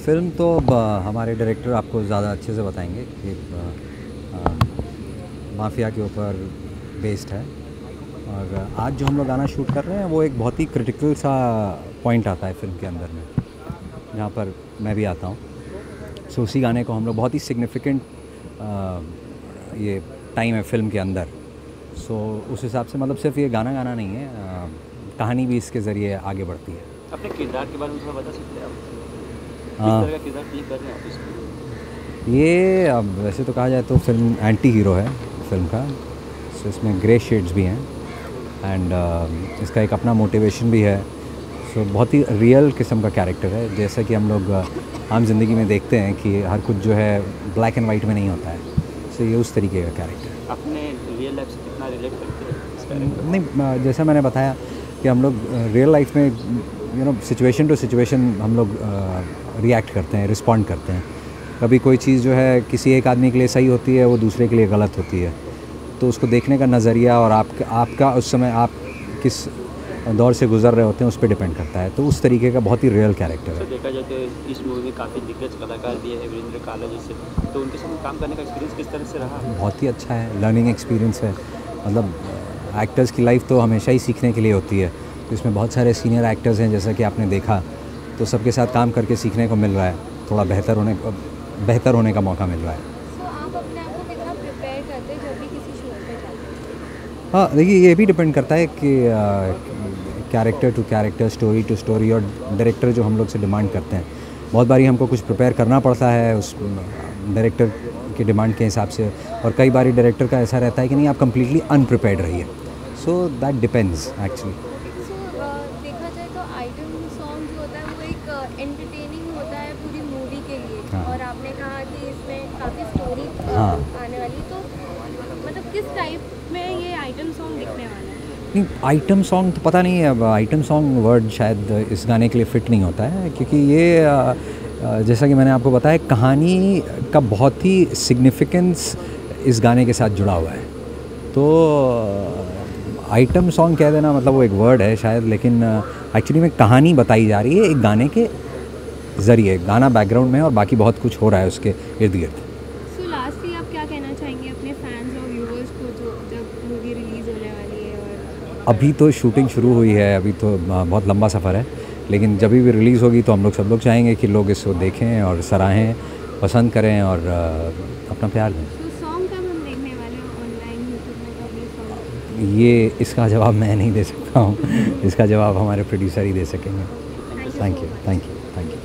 Film तो हमारे director आपको ज़्यादा अच्छे से बताएंगे कि माफिया के ऊपर बेस्ड है। और आज जो हम लोग गाना शूट कर रहे हैं वो एक बहुत ही क्रिटिकल सा पॉइंट आता है फ़िल्म के अंदर में, जहाँ पर मैं भी आता हूँ। सो उसी गाने को हम लोग बहुत ही सिग्निफिकेंट ये टाइम है फ़िल्म के अंदर। सो उस हिसाब से मतलब सिर्फ ये गाना गाना नहीं है, कहानी भी इसके ज़रिए आगे बढ़ती है। अपने किरदार के बारे में थोड़ा बता सकते हैं आप? किस तरह का किरदार प्ले कर रहे हैं आप इसमें? ये अब वैसे तो कहा जाए तो फिल्म एंटी हीरो है फिल्म का। सो इसमें ग्रे शेड्स भी हैं एंड इसका एक अपना मोटिवेशन भी है। सो बहुत ही रियल किस्म का कैरेक्टर है, जैसा कि हम लोग आम जिंदगी में देखते हैं कि हर कुछ जो है ब्लैक एंड वाइट में नहीं होता है। सो ये उस तरीके का कैरेक्टर है। अपने रियल लाइफ से कितना रिलेट करते हैं इस कैरेक्टर? नहीं, जैसा मैंने बताया कि हम लोग रियल लाइफ में सिचुएशन टू सिचुएशन हम लोग रिएक्ट करते हैं, रिस्पॉन्ड करते हैं। कभी कोई चीज़ जो है किसी एक आदमी के लिए सही होती है, वो दूसरे के लिए गलत होती है। तो उसको देखने का नज़रिया और आपका उस समय आप किस दौर से गुजर रहे होते हैं उस पर डिपेंड करता है। तो उस तरीके का बहुत ही रियल कैरेक्टर है। देखा जाए तो इस मूवी में काफ़ी दिग्गज कलाकार भी है, वीरेंद्र काला जैसे, तो उनके साथ काम करने का एक्सपीरियंस किस तरह से रहा? बहुत ही अच्छा है, लर्निंग एक्सपीरियंस है। मतलब एक्टर्स की लाइफ तो हमेशा ही सीखने के लिए होती है। तो इसमें बहुत सारे सीनियर एक्टर्स हैं, जैसा कि आपने देखा, तो सबके साथ काम करके सीखने को मिल रहा है, थोड़ा बेहतर होने का मौका मिल रहा है। आप अपने आप को कितना प्रिपेयर करते हैं जब भी किसी शो पे जाते हैं? हाँ, देखिए ये भी डिपेंड करता है कि character to character, story to story, और डायरेक्टर जो हम लोग से डिमांड करते हैं। बहुत बारी हमको कुछ प्रिपेयर करना पड़ता है उस डायरेक्टर की डिमांड के हिसाब से, और कई बारी डायरेक्टर का ऐसा रहता है कि नहीं, आप कम्प्लीटली अनप्रिपेयर्ड रहिए। So that depends actually. देखा जाए तो आइटम सॉन्ग जो होता है वो एक एंटरटेनिंग होता है पूरी मूवी के लिए। हाँ। और आपने कहा कि इसमें काफ़ी स्टोरी हाँ। आने वाली, तो मतलब किस टाइप में ये आइटम सॉन्ग दिखने वाला है? नहीं, आइटम सॉन्ग तो पता नहीं है। अब आइटम सॉन्ग वर्ड शायद इस गाने के लिए फ़िट नहीं होता है, क्योंकि ये जैसा कि मैंने आपको बताया, कहानी का बहुत ही सिग्निफिकेंस इस गाने के साथ जुड़ा हुआ है। तो आइटम सॉन्ग कह देना मतलब वो एक वर्ड है शायद, लेकिन एक्चुअली में कहानी बताई जा रही है एक गाने के ज़रिए। गाना बैकग्राउंड में है और बाकी बहुत कुछ हो रहा है उसके इर्द गिर्द। सो लास्टली आप क्या कहना चाहेंगे अपने फैंस और व्यूअर्स को जो जब मूवी रिलीज़ होने वाली है? और अभी तो शूटिंग शुरू हुई है, अभी तो बहुत लंबा सफ़र है, लेकिन जब भी रिलीज़ होगी तो हम लोग सब लोग चाहेंगे कि लोग इसको देखें और सराहें, पसंद करें और अपना प्यार दें। तो सॉन्ग कब हम देखने वाले हैं ऑनलाइन यूट्यूब में, कब ये सॉन्ग? ये इसका जवाब मैं नहीं दे सकता हूँ। इसका जवाब हमारे प्रोड्यूसर ही दे सकेंगे। Thank you, thank you, thank you.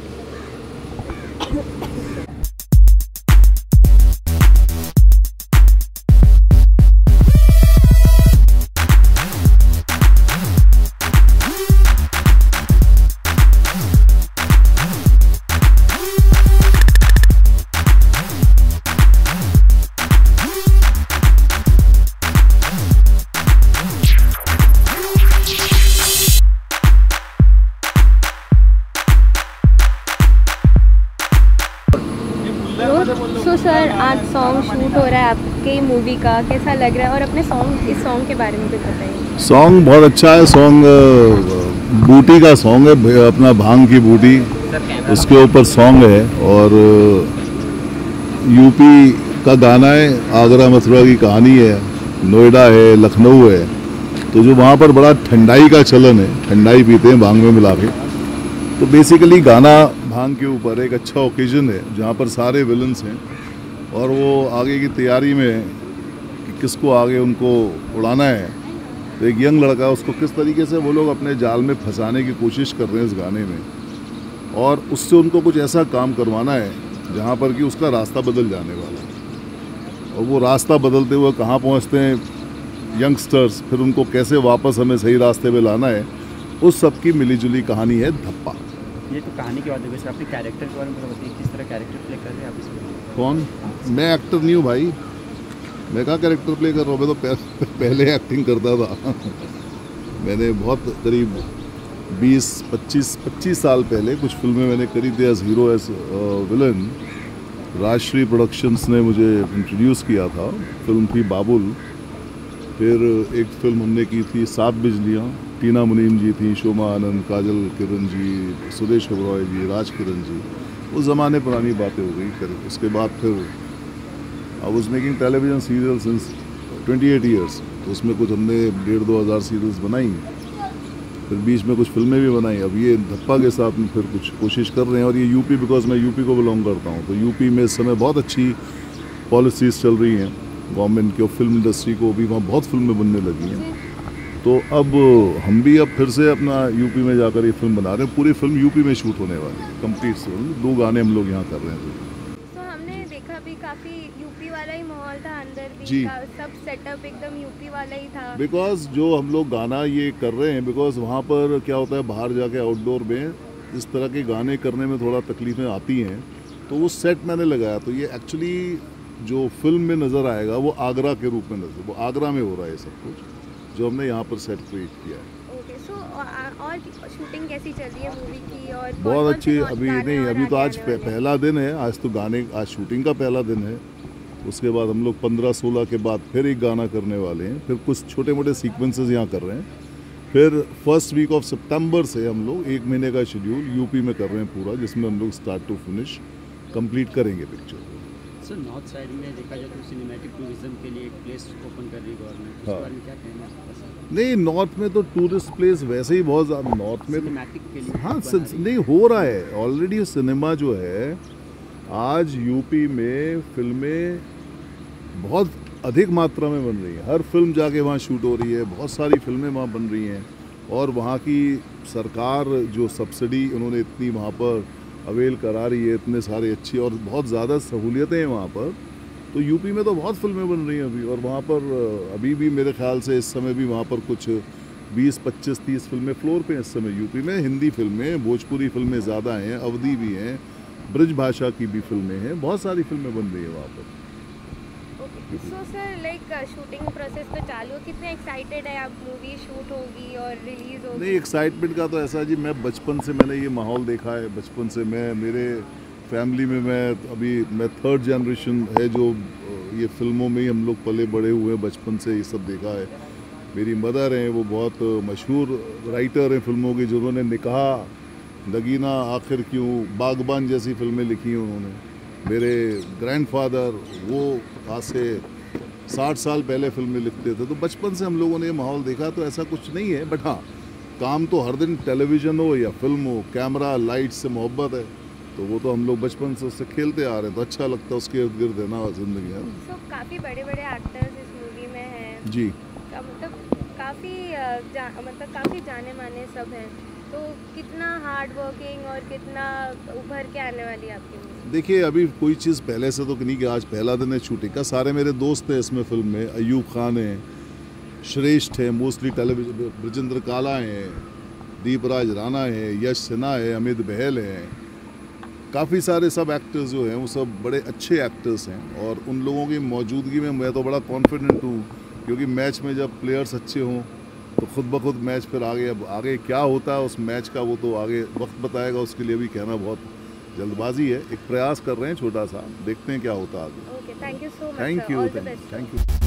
So sir, आज सॉन्ग शूट हो रहा है आपकी मूवी का, कैसा लग रहा है? और अपने इस सॉन्ग के बारे में भी बताइए। सॉन्ग बहुत अच्छा है। सॉन्ग बूटी का सॉन्ग है, अपना भांग की बूटी, उसके ऊपर सॉन्ग है। और यूपी का गाना है, आगरा मथुरा की कहानी है, नोएडा है, लखनऊ है। तो जो वहाँ पर बड़ा ठंडाई का चलन है, ठंडाई पीते हैं भांग में मिला के। तो बेसिकली गाना भांग के ऊपर एक अच्छा ओकेजन है जहाँ पर सारे विलन्स हैं और वो आगे की तैयारी में कि किसको आगे उनको उड़ाना है। तो एक यंग लड़का है, उसको किस तरीके से वो लोग अपने जाल में फंसाने की कोशिश कर रहे हैं इस गाने में, और उससे उनको कुछ ऐसा काम करवाना है जहाँ पर कि उसका रास्ता बदल जाने वाला है। और वो रास्ता बदलते हुए कहाँ पहुँचते हैं यंगस्टर्स, फिर उनको कैसे वापस हमें सही रास्ते पे लाना है, उस सब की मिलीजुली कहानी है धप्पा। ये तो कहानी की बात है, वैसे अपने कैरेक्टर के बारे में बताइए, किस तरह कैरेक्टर प्ले कर रहे हैं आप इसमें? कौन? मैं एक्टर नहीं हूँ भाई, मैं कहाँ कैरेक्टर प्ले कर रहा हूँ। मैं तो पहले एक्टिंग करता था। मैंने बहुत करीब 20-25 साल पहले कुछ फिल्में मैंने करी थी as hero, as villain. Rajshri productions ने मुझे इंट्रोड्यूस किया था, फिल्म थी बाबुल। फिर एक फिल्म हमने की थी 7 बिजलियाँ, टीना मुनीम जी थी, शोमा आनंद, काजल किरण जी, सुरेश ओबरॉय जी, राज किरण जी। उस ज़माने पुरानी बातें हो गई। फिर उसके बाद फिर I was making television serial since 28 years. तो उसमें कुछ हमने 1,500-2 हज़ार सीरियल्स बनाई, फिर बीच में कुछ फिल्में भी बनाई। अब ये धप्पा के साथ में फिर कुछ कोशिश कर रहे हैं। और ये यूपी, बिकॉज मैं यूपी को बिलोंग करता हूँ, तो यूपी में इस समय बहुत अच्छी पॉलिसीज़ चल रही हैं गवर्नमेंट की, और फिल्म इंडस्ट्री को भी वहाँ बहुत फिल्में बनने लगी हैं। तो अब हम भी अब फिर से अपना यूपी में जाकर ये फिल्म बना रहे हैं। पूरी फिल्म यूपी में शूट होने वाली है, कंप्लीट फिल्म। 2 गाने हम लोग यहाँ कर रहे हैं। तो हमने देखा भी काफ़ी यूपी वाला ही माहौल था, अंदर भी जी। सब सेटअप एकदम यूपी वाला ही था। बिकॉज जो हम लोग गाना ये कर रहे हैं, बिकॉज वहाँ पर क्या होता है, बाहर जाके आउटडोर में इस तरह के गाने करने में थोड़ा तकलीफ़ें आती हैं। तो वो सेट मैंने लगाया, तो ये एक्चुअली जो फिल्म में नज़र आएगा वो आगरा के रूप में नज़र, वो आगरा में हो रहा है सब कुछ, जो हमने यहाँ पर सेट क्रिएट किया है। ओके, सो और शूटिंग कैसी चल रही है मूवी की? और बहुत अच्छी। कौन-कौन से अभी गाने नहीं, और अभी तो आगे आज आने वाले हैं? पहला दिन है। आज तो गाने, आज शूटिंग का पहला दिन है। उसके बाद हम लोग 15-16 के बाद फिर एक गाना करने वाले हैं। फिर कुछ छोटे मोटे सीक्वेंसेस यहाँ कर रहे हैं। फिर फर्स्ट वीक ऑफ सितंबर से हम लोग 1 महीने का शेड्यूल यूपी में कर रहे हैं पूरा, जिसमें हम लोग स्टार्ट टू फिनिश कंप्लीट करेंगे पिक्चर। सर, नॉर्थ साइड में देखा जाए तो सिनेमैटिक टूरिज्म के लिए एक प्लेस ओपन कर रही है गवर्नमेंट, उसके हाँ। बारे में क्या कहना है आपका सर? नहीं, नॉर्थ में तो टूरिस्ट प्लेस वैसे ही बहुत ज़्यादा, नॉर्थ में तो सिनेमैटिक के लिए हाँ बना रही है। नहीं हो रहा है ऑलरेडी। सिनेमा जो है आज यूपी में फिल्में बहुत अधिक मात्रा में बन रही हैं। हर फिल्म जाके वहाँ शूट हो रही है, बहुत सारी फिल्में वहाँ बन रही हैं। और वहाँ की सरकार जो सब्सिडी उन्होंने इतनी वहाँ पर अवेल करा रही है, इतने सारे अच्छी और बहुत ज़्यादा सहूलियतें हैं वहाँ पर। तो यूपी में तो बहुत फिल्में बन रही हैं अभी। और वहाँ पर अभी भी मेरे ख्याल से इस समय भी वहाँ पर कुछ 20, 25, 30 फिल्में फ्लोर पे हैं इस समय यूपी में। हिंदी फिल्में, भोजपुरी फिल्में ज़्यादा हैं, अवधी भी हैं, ब्रज भाषा की भी फिल्में हैं, बहुत सारी फिल्में बन रही हैं वहाँ पर। Okay, so sir like shooting process तो चालू है, कितने एक्साइटेड है आप? मूवी शूट होगी और रिलीज होगी? नहीं, एक्साइटमेंट का तो ऐसा है जी, मैं बचपन से मैंने ये माहौल देखा है। बचपन से मेरे फैमिली में मैं 3rd जनरेशन है जो ये फिल्मों में ही हम लोग पले बड़े हुए हैं। बचपन से ये सब देखा है। मेरी मदर हैं, वो बहुत मशहूर राइटर हैं फिल्मों की, जिन्होंने निकाह, नगीना, आखिर क्यों, बागबान जैसी फिल्में लिखी हैं उन्होंने। मेरे ग्रैंडफादर वो आज से 60 साल पहले फिल्में लिखते थे। तो बचपन से हम लोगों ने ये माहौल देखा। तो ऐसा कुछ नहीं है, बट हाँ, काम तो हर दिन टेलीविज़न हो या फिल्म हो, कैमरा लाइट से मोहब्बत है। तो वो तो हम लोग बचपन से उससे खेलते आ रहे हैं, तो अच्छा लगता है उसके इर्द गिर्द है ना ज़िंदगी है। सो काफ़ी बड़े बड़े एक्टर्स इस मूवी में हैं जी। मतलब काफ़ी जाने माने सब हैं। तो कितना हार्ड वर्किंग और कितना उभर के आने वाली है आपकी मूवी? देखिए, अभी कोई चीज़ पहले से तो नहीं कि आज पहला दिन है शूटिंग का। सारे मेरे दोस्त हैं इसमें फिल्म में। अयूब खान हैं, श्रेष्ठ हैं, मोस्टली टेलीविजन, ब्रजेंद्र काला हैं, दीपराज राणा हैं, यश सिन्हा है, अमित बहल हैं। काफ़ी सारे सब एक्टर्स जो हैं वो सब बड़े अच्छे एक्टर्स हैं। और उन लोगों की मौजूदगी में मैं तो बड़ा कॉन्फिडेंट हूँ, क्योंकि मैच में जब प्लेयर्स अच्छे हों तो खुद ब खुद मैच फिर आगे क्या होता है उस मैच का वो तो आगे वक्त बताएगा। उसके लिए भी कहना बहुत जल्दबाजी है। एक प्रयास कर रहे हैं छोटा सा, देखते हैं क्या होता है आगे। Okay, thank you so much. Thank you, all the best. Thank you.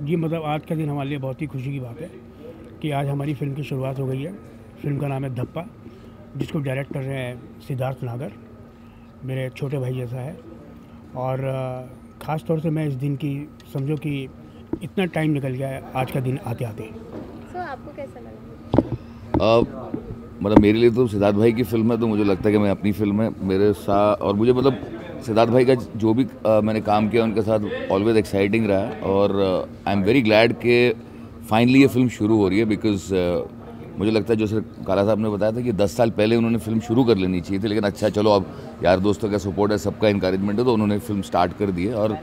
ये मतलब आज का दिन हमारे लिए बहुत ही खुशी की बात है कि आज हमारी फ़िल्म की शुरुआत हो गई है। फ़िल्म का नाम है धप्पा, जिसको डायरेक्ट कर रहे हैं सिद्धार्थ नागर, मेरे छोटे भाई जैसा है। और ख़ास तौर से मैं इस दिन की समझो कि इतना टाइम निकल गया है आज का दिन आते आते। सो आपको कैसा लगा? मतलब मेरे लिए तो सिद्धार्थ भाई की फ़िल्म है, तो मुझे लगता है कि मैं अपनी फ़िल्म है मेरे साथ, और मुझे मतलब सिद्धार्थ भाई का जो भी मैंने काम किया उनके साथ ऑलवेज एक्साइटिंग रहा है। और आई एम वेरी ग्लैड कि फाइनली ये फिल्म शुरू हो रही है, बिकॉज मुझे लगता है जैसे काला साहब ने बताया था कि 10 साल पहले उन्होंने फिल्म शुरू कर लेनी चाहिए थी, लेकिन अच्छा चलो अब यार दोस्तों का सपोर्ट है, सबका इंकरेजमेंट है, तो उन्होंने फिल्म स्टार्ट कर दी है। और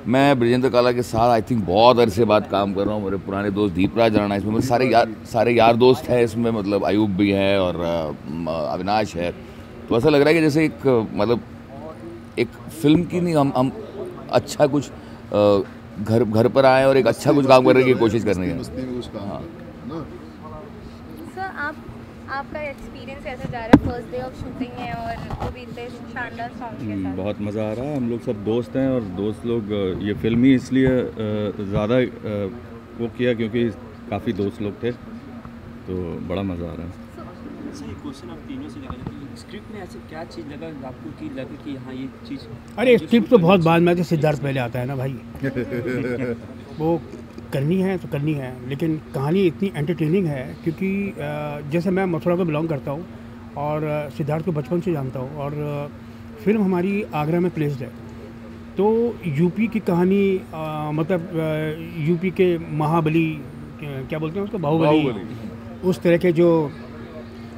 मैं ब्रिजेंद्र काला के साथ आई थिंक बहुत अरसे बाद काम कर रहा हूँ। मेरे पुराने दोस्त दीपराज राणा इसमें, मेरे सारे यार दोस्त हैं इसमें, मतलब अयूब भी है और अविनाश है। तो ऐसा लग रहा है कि जैसे एक मतलब एक फिल्म की नहीं, हम अच्छा कुछ घर पर आए और एक अच्छा कुछ काम करने की कोशिश करनी है। हाँ। सर आपका एक्सपीरियंस कैसा जा रहा है? फर्स्ट डे ऑफ शूटिंग है और वो भी इतने शानदार सॉन्ग के साथ। बहुत मज़ा आ रहा है। हम लोग सब दोस्त हैं और दोस्त लोग ये फिल्म ही इसलिए ज़्यादा वो किया क्योंकि काफ़ी दोस्त लोग थे, तो बड़ा मज़ा आ रहा है। सर एक क्वेश्चन आप तीनों से लगा कि स्क्रिप्ट में ऐसे क्या चीज़ लगा आपको कि लगा कि हाँ ये चीज़? अरे स्क्रिप्ट तो बहुत बाद में तो सिद्धार्थ पहले आता है ना भाई। वो करनी है तो करनी है, लेकिन कहानी इतनी एंटरटेनिंग है क्योंकि जैसे मैं मथुरा को बिलोंग करता हूँ और सिद्धार्थ को बचपन से जानता हूँ, और फिल्म हमारी आगरा में प्लेस्ड है, तो यूपी की कहानी मतलब यूपी के महाबली क्या बोलते हैं उसको, बाहुबली, उस तरह के जो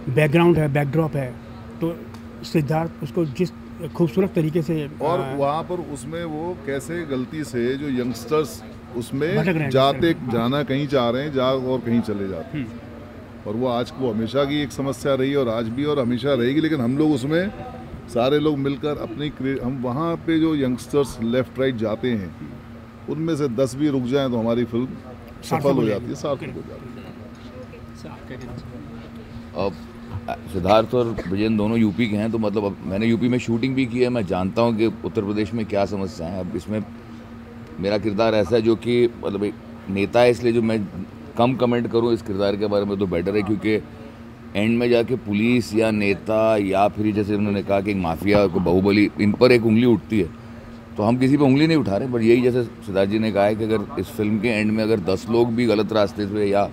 बैकग्राउंड है, बैकड्रॉप है, तो सिद्धार्थ उसको जिस खूबसूरत तरीके से और वहाँ पर उसमें वो कैसे गलती से जो यंगस्टर्स उसमें जाना कहीं चाह रहे हैं और कहीं चले जाते हैं, और वो आज वो हमेशा की एक समस्या रही और आज भी और हमेशा रहेगी। लेकिन हम लोग उसमें सारे लोग मिलकर हम वहाँ पे जो यंगस्टर्स लेफ्ट राइट जाते हैं उनमें से 10 भी रुक जाएं तो हमारी फिल्म सफल हो जाती है, सार्थक हो जाती है। अब सिद्धार्थ और विजेंद्र दोनों यूपी के हैं, तो मतलब अब मैंने यूपी में शूटिंग भी की है, मैं जानता हूँ कि उत्तर प्रदेश में क्या समस्या है। अब इसमें मेरा किरदार ऐसा है जो कि मतलब एक नेता है, इसलिए जो मैं कम कमेंट करूँ इस किरदार के बारे में तो बेटर है, क्योंकि एंड में जाके पुलिस या नेता या फिर जैसे उन्होंने कहा कि एक माफिया को बाहुबली, इन पर एक उंगली उठती है, तो हम किसी पे उंगली नहीं उठा रहे, बट यही जैसे सिद्धार्थ जी ने कहा है कि अगर इस फिल्म के एंड में अगर 10 लोग भी गलत रास्ते से या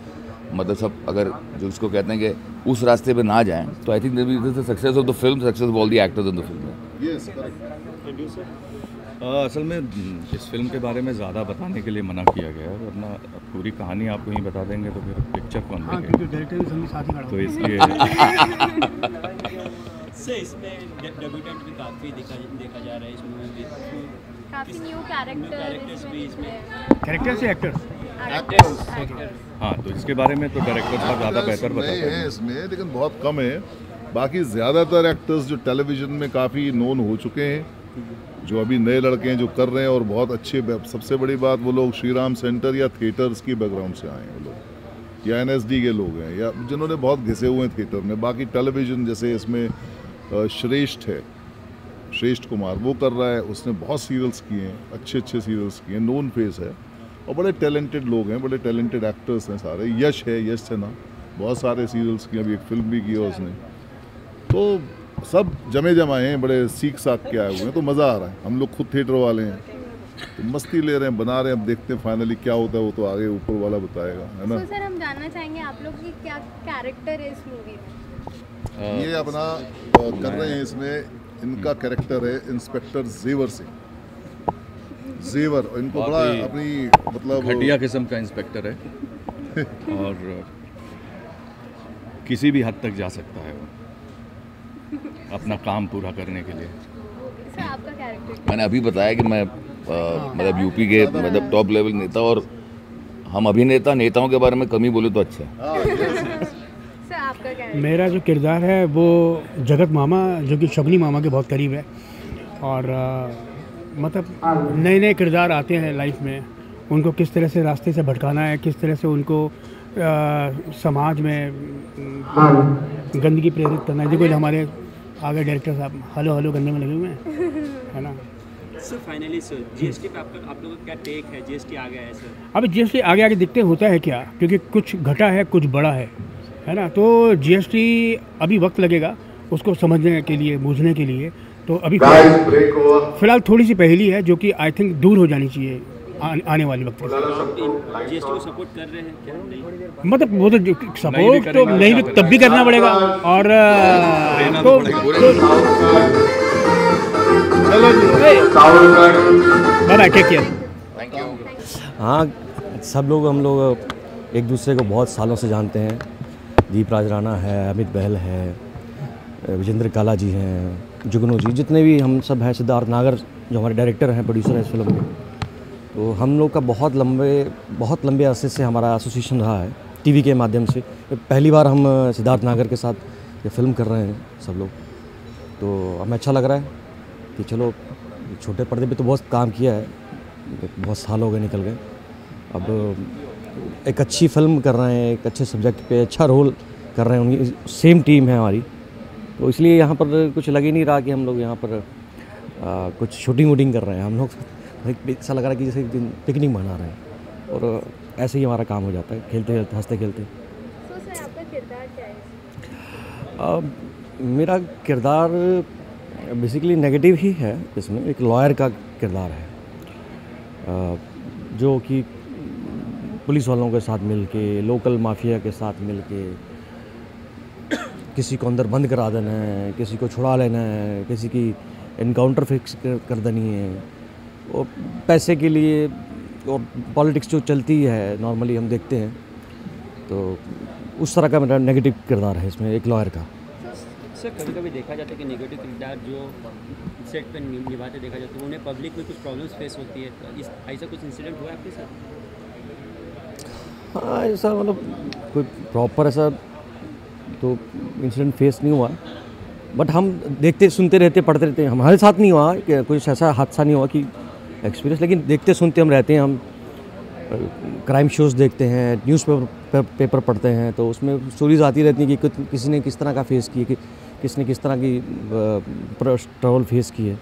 मतलब सब अगर जो इसको कहते हैं कि उस रास्ते पे ना जाएं, तो I think this is success of the film, success of all the actors in the film. Yes, correct. असल में इस फिल्म के बारे में ज़्यादा बताने के लिए मना किया गया है, वरना पूरी कहानी आपको ही बता देंगे तो फिर पिक्चर कौन देखेगा, तो इसलिए सर इसमें डेब्यूटेंट भी काफ़ी देखा जा रहा है इसमें भी, काफ़ी न्यू कैरेक्टर्स भी इसमें, कैरेक्टर से एक्टर्स। हाँ, तो इसके बारे में तो डायरेक्टर साहब ज़्यादा बेहतर बताते हैं इसमें, लेकिन बहुत कम है। बाकी ज़्यादातर एक्टर्स जो टेलीविज़न में काफ़ी नोन हो चुके हैं, जो अभी नए लड़के हैं जो कर रहे हैं और बहुत अच्छे, सबसे बड़ी बात वो लोग श्री राम सेंटर या थिएटर्स की बैकग्राउंड से आए हैं वो लोग, या NSD के लोग हैं, या जिन्होंने बहुत घिसे हुए हैं थिएटर में। बाकी टेलीविज़न जैसे इसमें श्रेष्ठ है, श्रेष्ठ कुमार वो कर रहा है, उसने बहुत सीरियल्स किए हैं, अच्छे सीरियल्स किए हैं, नोन फेस है, और बड़े टैलेंटेड लोग हैं, बड़े टैलेंटेड एक्टर्स हैं सारे। यश है, यश सिन्हा, बहुत सारे सीरियल्स किए, अभी एक फिल्म भी की है उसने, तो सब जमे जमाए हैं, बड़े सीख साख के आए हुए हैं, तो मज़ा आ रहा है। हम लोग खुद थिएटर वाले हैं तो मस्ती ले रहे हैं, बना रहे हैं, अब देखते हैं फाइनली क्या होता है, वो तो आगे ऊपर वाला बताएगा, है ना। तो सर हम जानना चाहेंगे आप लोग की क्या कैरेक्टर है इस मूवी में? ये अपना कर रहे हैं इसमें, इनका कैरेक्टर है इंस्पेक्टर जेवर सिंह, जेवर, इनको बड़ा अपनी मतलब घटिया किस्म का इंस्पेक्टर है और किसी भी हद तक जा सकता है वो अपना काम पूरा करने के लिए। सर आपका कैरेक्टर? मैंने अभी बताया कि मैं मतलब यूपी के मतलब टॉप लेवल नेता, और हम अभिनेता नेताओं के बारे में कमी बोले तो अच्छा है। सर आपका कैरेक्टर? मेरा जो किरदार है वो जगत मामा, जो कि शगुनी मामा के बहुत करीब है, और मतलब नए नए किरदार आते हैं लाइफ में, उनको किस तरह से रास्ते से भटकाना है, किस तरह से उनको समाज में गंदगी प्रेरित करना है। देखो हमारे आगे डायरेक्टर साहब हेलो हेलो करने में लगे हुए हैं, है ना। सर फाइनली सर जीएसटी पे आप लोगों का क्या टेक है? जीएसटी आ गया है सर। अब जीएसटी आगे आगे दिखते होता है क्या, क्योंकि कुछ घटा है कुछ बड़ा है ना। तो जीएसटी अभी वक्त लगेगा उसको समझने के लिए, बूझने के लिए। तो अभी फिलहाल थोड़ी सी पहेली है जो कि आई थिंक दूर हो जानी चाहिए आने वाली वक्त में। जीएसटी को सपोर्ट कर रहे हैं क्या? नहीं मतलब वो तो सपोर्ट तो नहीं भी तब भी करना पड़ेगा। और तो बाय टेक केयर। हाँ, सब लोग हम लोग एक दूसरे को बहुत सालों से जानते हैं। दीप राज राणा है, अमित बहल है, विजेंद्र काला जी हैं, जुगनू जी, जितने भी हम सब हैं, सिद्धार्थ नागर जो हमारे डायरेक्टर हैं, प्रोड्यूसर हैं इस फिल्म के। तो हम लोग का बहुत लंबे अरसे से हमारा एसोसिएशन रहा है टीवी के माध्यम से। पहली बार हम सिद्धार्थ नागर के साथ ये फिल्म कर रहे हैं सब लोग। तो हमें अच्छा लग रहा है कि चलो छोटे पर्दे पे तो बहुत काम किया है, बहुत साल हो गए निकल गए, अब एक अच्छी फिल्म कर रहे हैं, एक अच्छे सब्जेक्ट पे अच्छा रोल कर रहे हैं। उनकी सेम टीम है हमारी, तो इसलिए यहाँ पर कुछ लग ही नहीं रहा कि हम लोग यहाँ पर कुछ शूटिंग वूटिंग कर रहे हैं। हम लोग ऐसा लग रहा है कि जैसे पिकनिक मना रहे हैं, और ऐसे ही हमारा काम हो जाता है, खेलते खेलते हंसते खेलते। तो सर आपका किरदार क्या है? मेरा किरदार बेसिकली नेगेटिव ही है। इसमें एक लॉयर का किरदार है, जो कि पुलिस वालों के साथ मिलके, लोकल माफिया के साथ मिलके किसी को अंदर बंद करा देना है, किसी को छुड़ा लेना है, किसी की इनकाउंटर फिक्स कर देनी है, और पैसे के लिए। और पॉलिटिक्स जो चलती है नॉर्मली हम देखते हैं, तो उस तरह का मेरा नेगेटिव किरदार है इसमें, एक लॉयर का। सर कभी कभी देखा जाता है कि नेगेटिव किरदार जो सेट पर निभाते देखा जाता है, उन्हें पब्लिक में कुछ प्रॉब्लम्स फेस होती है, तो ऐसा कुछ इंसिडेंट हुआ आपके साथ? हाँ, ऐसा मतलब कोई प्रॉपर ऐसा तो इंसिडेंट फेस नहीं हुआ, बट हम देखते सुनते रहते, पढ़ते रहते हैं। हमारे साथ नहीं हुआ कि कुछ ऐसा हादसा नहीं हुआ कि एक्सपीरियंस, लेकिन देखते सुनते हम रहते हैं। हम क्राइम शोज़ देखते हैं, पेपर पढ़ते हैं, तो उसमें स्टोरीज आती रहती हैं कि किसी ने किस तरह का फेस किया, कि किसने किस तरह की ट्रबल फेस की है।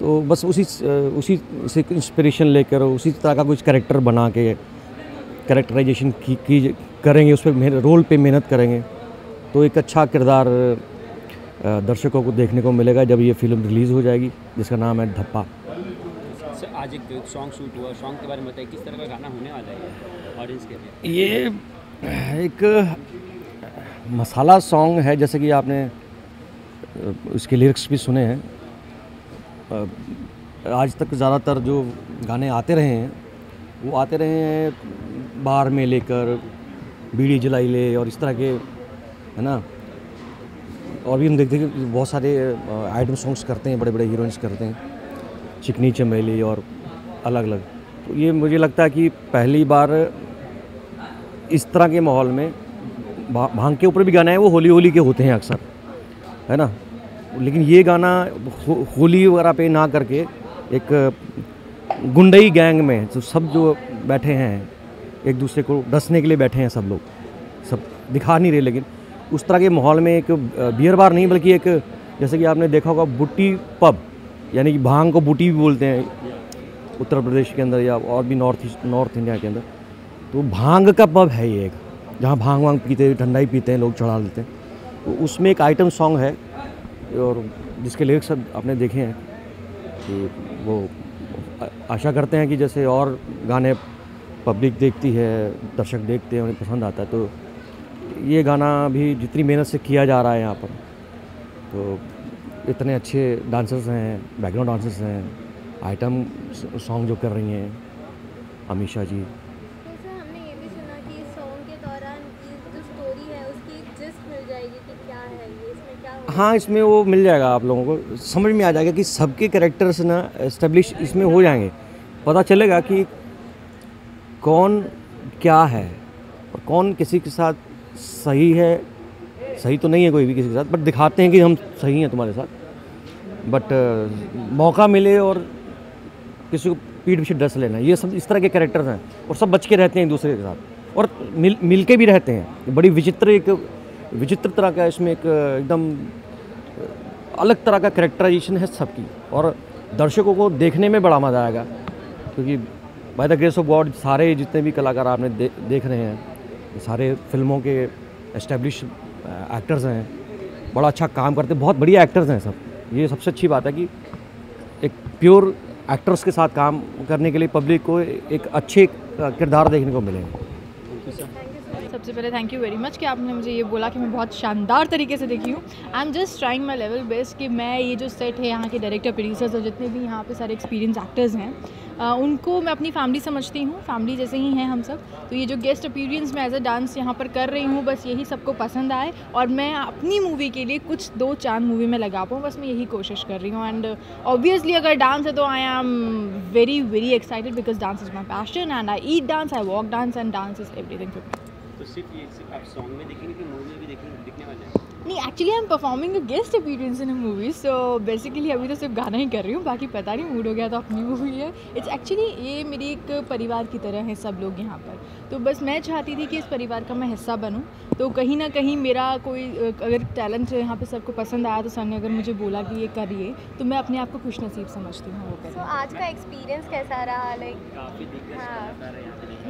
तो बस उसी से इंस्पिरेशन लेकर उसी तरह का कुछ कैरेक्टर बना के कैरेक्टराइजेशन की करेंगे, उस पर रोल पे मेहनत करेंगे, तो एक अच्छा किरदार दर्शकों को देखने को मिलेगा जब ये फिल्म रिलीज़ हो जाएगी, जिसका नाम है धप्पा। सर आज एक सॉन्ग शूट हुआ, सॉन्ग के बारे में बताइए, किस तरह का गाना होने वाला है ऑडियंस के लिए? ये एक मसाला सॉन्ग है, जैसे कि आपने उसके लिरिक्स भी सुने हैं। आज तक ज़्यादातर जो गाने आते रहे हैं वो आते रहे हैं बार में लेकर, बीड़ी जलाई ले और इस तरह के, है ना। और भी हम देखते हैं कि बहुत सारे आइटम सॉन्ग्स करते हैं, बड़े बड़े हीरोइंस करते हैं, चिकनी चमेली और अलग अलग। तो ये मुझे लगता है कि पहली बार इस तरह के माहौल में भांग के ऊपर भी गाना है, वो होली होली के होते हैं अक्सर, है ना। लेकिन ये गाना होली वगैरह पे ना करके एक गुंडई गैंग में तो सब जो बैठे हैं एक दूसरे को डसने के लिए बैठे हैं, सब लोग सब दिखा नहीं रहे, लेकिन उस तरह के माहौल में एक बियर बार नहीं बल्कि एक, जैसे कि आपने देखा होगा बुट्टी पब, यानी कि भांग को बुटी भी बोलते हैं उत्तर प्रदेश के अंदर या और भी नॉर्थ इंडिया के अंदर। तो भांग का पब है ये एक, जहाँ भांग वांग पीते हैं, ठंडाई पीते हैं, लोग चढ़ा लेते हैं। तो उसमें एक आइटम सॉन्ग है और जिसके लिरिक्स आपने देखे हैं, कि वो आशा करते हैं कि जैसे और गाने पब्लिक देखती है, दर्शक देखते हैं, उन्हें पसंद आता है। तो ये गाना भी जितनी मेहनत से किया जा रहा है यहाँ पर, तो इतने अच्छे डांसर्स हैं, बैकग्राउंड डांसर्स हैं, आइटम सॉन्ग जो कर रही हैं अमीशा जी। तो सर हमने ये भी सुना कि सॉन्ग के दौरान जो स्टोरी है उसकी एक जिस्ट मिल जाएगी कि क्या है ये, इसमें क्या होगा? हाँ, इसमें वो मिल जाएगा, आप लोगों को समझ में आ जाएगा कि सबके कैरेक्टर्स ना एस्टेब्लिश इसमें हो जाएंगे। पता चलेगा कि कौन क्या है और कौन किसी के साथ सही है, सही तो नहीं है कोई भी किसी के साथ, बट दिखाते हैं कि हम सही हैं तुम्हारे साथ। बट मौका मिले और किसी को पीठ पीछे डस लेना, ये सब इस तरह के कैरेक्टर्स हैं, और सब बच के रहते हैं एक दूसरे के साथ, और मिल के भी रहते हैं। बड़ी विचित्र तरह का इसमें एक एकदम अलग तरह का कैरेक्टराइजेशन है सबकी, और दर्शकों को देखने में बड़ा मज़ा आएगा, क्योंकि by the grace of God सारे जितने भी कलाकार आपने देख रहे हैं, सारे फिल्मों के एस्टेब्लिश एक्टर्स हैं, बड़ा अच्छा काम करते हैं, बहुत बढ़िया एक्टर्स हैं सब। ये सबसे अच्छी बात है कि एक प्योर एक्टर्स के साथ काम करने के लिए पब्लिक को एक अच्छे किरदार देखने को मिलेंगे। सबसे पहले थैंक यू वेरी मच कि आपने मुझे ये बोला कि मैं बहुत शानदार तरीके से देखी हूँ। I am just trying my level best कि मैं ये जो सेट है, यहाँ के डायरेक्टर, प्रोड्यूसर्स और जितने भी यहाँ पे सारे एक्सपीरियंस एक्टर्स हैं, उनको मैं अपनी फैमिली समझती हूँ, फैमिली जैसे ही हैं हम सब। तो ये जो गेस्ट अपीयरेंस मैं एज अ डांस यहाँ पर कर रही हूँ, बस यही सबको पसंद आए और मैं अपनी मूवी के लिए कुछ 2-4 मूवी में लगा पाऊँ, बस मैं यही कोशिश कर रही हूँ। एंड ऑब्वियसली अगर डांस है तो I am very very excited because dance is my passion and I eat dance, I walk dance and dance is everything for me. तो सिर्फ आप सॉन्ग में देखेंगे कि मूवी में भी दिखने वाले हैं? नहीं, actually I am performing a guest appearance in a movie, so basically अभी तो सिर्फ गाना ही कर रही हूँ, बाकी पता नहीं मूड हो गया तो अपनी मूवी है। इट्स एक्चुअली ये मेरी एक परिवार की तरह है सब लोग यहाँ पर, तो बस मैं चाहती थी कि इस परिवार का मैं हिस्सा बनूँ। तो कहीं ना कहीं मेरा कोई अगर टैलेंट यहाँ पे सबको पसंद आया, तो सर ने अगर मुझे बोला कि ये करिए, तो मैं अपने आप को खुशनसीब समझती हूँ वो करिए। तो आज का एक्सपीरियंस कैसा रहा? काफ़ी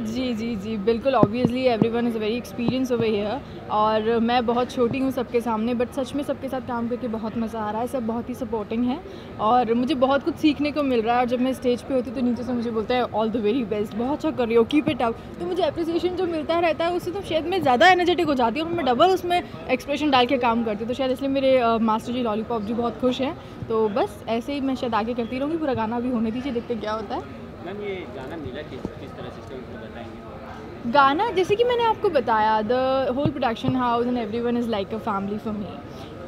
जी बिल्कुल, obviously everyone is very experience over here और मैं बहुत छोटी हूँ सबके सामने, बट सच में सबके साथ काम करके बहुत मज़ा आ रहा है। सब बहुत ही सपोर्टिंग है और मुझे बहुत कुछ सीखने को मिल रहा है। और जब मैं स्टेज पे होती हूँ तो नीचे से मुझे बोलता है ऑल द वेरी बेस्ट, बहुत अच्छा कर रही हो, कीप इट अप। तो मुझे अप्रिसिएशन जो मिलता रहता है उससे तो शायद मैं ज़्यादा एनर्जेटिक हो जाती हूँ और मैं डबल उसमें एक्सप्रेशन डाल के काम करती हूँ। तो शायद इसलिए मेरे मास्टर जी लॉलीपॉप जी बहुत खुश हैं। तो बस ऐसे ही मैं शायद आगे करती रहूँगी, पूरा गाना भी होने दीजिए, देखते क्या होता है। मैम ये गाना मिला किस तरह से बताएंगे? गाना जैसे कि मैंने आपको बताया, the whole production house and everyone is like a family for me,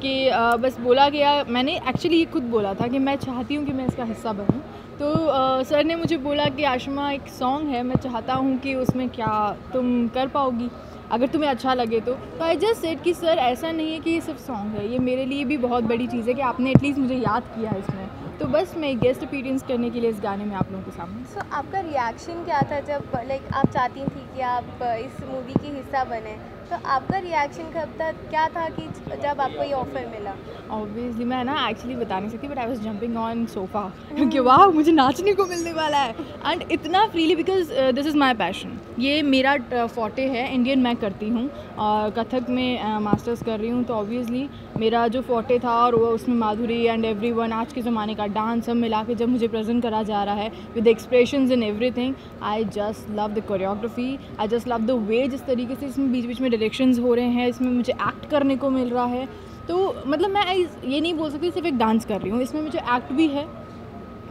कि बस बोला गया, मैंने एक्चुअली ये खुद बोला था कि मैं चाहती हूँ कि मैं इसका हिस्सा बनूँ। तो सर ने मुझे बोला कि आशमा एक सॉन्ग है, मैं चाहता हूँ कि उसमें क्या तुम कर पाओगी, अगर तुम्हें अच्छा लगे तो आई जस्ट सेड कि सर ऐसा नहीं है कि ये सिर्फ सॉन्ग है, ये मेरे लिए भी बहुत बड़ी चीज़ है कि आपने एटलीस्ट मुझे याद किया है इसमें। तो बस मैं गेस्ट अपीयरेंस करने के लिए इस गाने में आप लोगों के सामने। सो आपका रिएक्शन क्या था जब लाइक आप चाहती थी कि आप इस मूवी की हिस्सा बने? तो आपका रिएक्शन कब तक क्या था कि जब आपको ये ऑफर मिला? ऑब्वियसली मैं ना एक्चुअली बता नहीं सकती, but I was jumping on sofa क्योंकि वाह मुझे नाचने को मिलने वाला है एंड इतना freely, because this is my passion. ये मेरा फोटे है, इंडियन मैं करती हूँ और कथक में मास्टर्स कर रही हूँ। तो ऑब्वियसली मेरा जो फोटे था और वो उसमें माधुरी एंड एवरीवन, आज के ज़माने का डांस सब मिला के जब मुझे प्रेजेंट करा जा रहा है with expressions and everything, I just love the choreography, I just love the way जिस तरीके से इसमें बीच बीच में डायरेक्शंस हो रहे हैं, इसमें मुझे एक्ट करने को मिल रहा है। तो मतलब मैं ये नहीं बोल सकती सिर्फ एक डांस कर रही हूँ, इसमें मुझे एक्ट भी है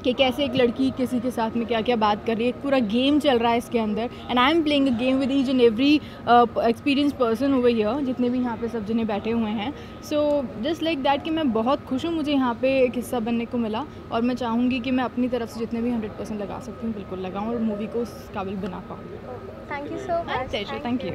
कि कैसे एक लड़की किसी के साथ में क्या क्या बात कर रही है, एक पूरा गेम चल रहा है इसके अंदर and I am playing a game with each and every experience person over here, जितने भी यहाँ पे सब जने बैठे हुए हैं। सो जस्ट लाइक दैट कि मैं बहुत खुश हूँ मुझे यहाँ पे एक हिस्सा बनने को मिला और मैं चाहूँगी कि मैं अपनी तरफ से जितने भी 100% लगा सकती हूँ बिल्कुल लगाऊँ और मूवी को उस काबिल बना पाऊँ। Thank you so much. Thank you.